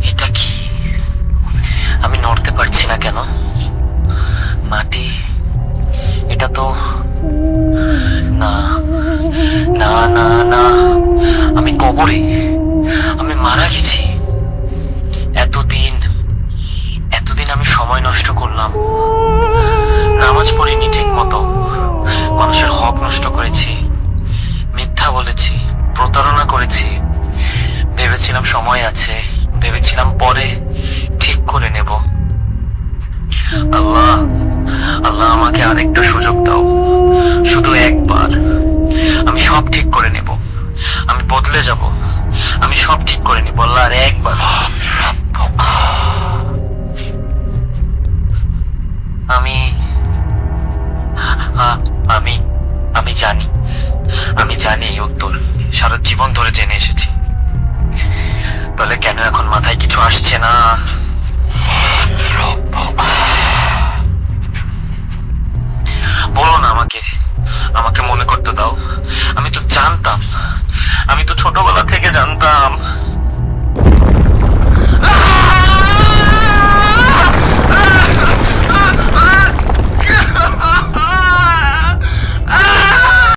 এটা কি? আমি নড়তে পারছি না কেন? মাটি, এটা তো না, না, না, না, আমি কবরে, আমি মারা গেছি। এতদিন এতদিন আমি সময় নষ্ট করলাম, নামাজ পড়িনি ঠিক মতো, মানুষের হক নষ্ট করেছি, মিথ্যা বলেছি, প্রতারণা করেছি। ভেবেছিলাম সময় আছে, ভেবেছিলাম পরে ঠিক করে নেব। আল্লাহ, আল্লাহ আমাকে আরেকটা সুযোগ দাও, শুধু একবার। আমি সব ঠিক করে নেব, আমি বদলে যাব, আমি সব ঠিক করে নেব আল্লাহ, আর একবার। আমি আমি আমি জানি, আমি জানি এই উত্তর, সারা জীবন ধরে জেনে এসেছি। তাহলে কেন এখন মাথায় কিছু আসছে না? বলো না আমাকে, আমাকে মনে করতে দাও। আমি তো জানতাম, আমি তো ছোটবেলা থেকে জানতাম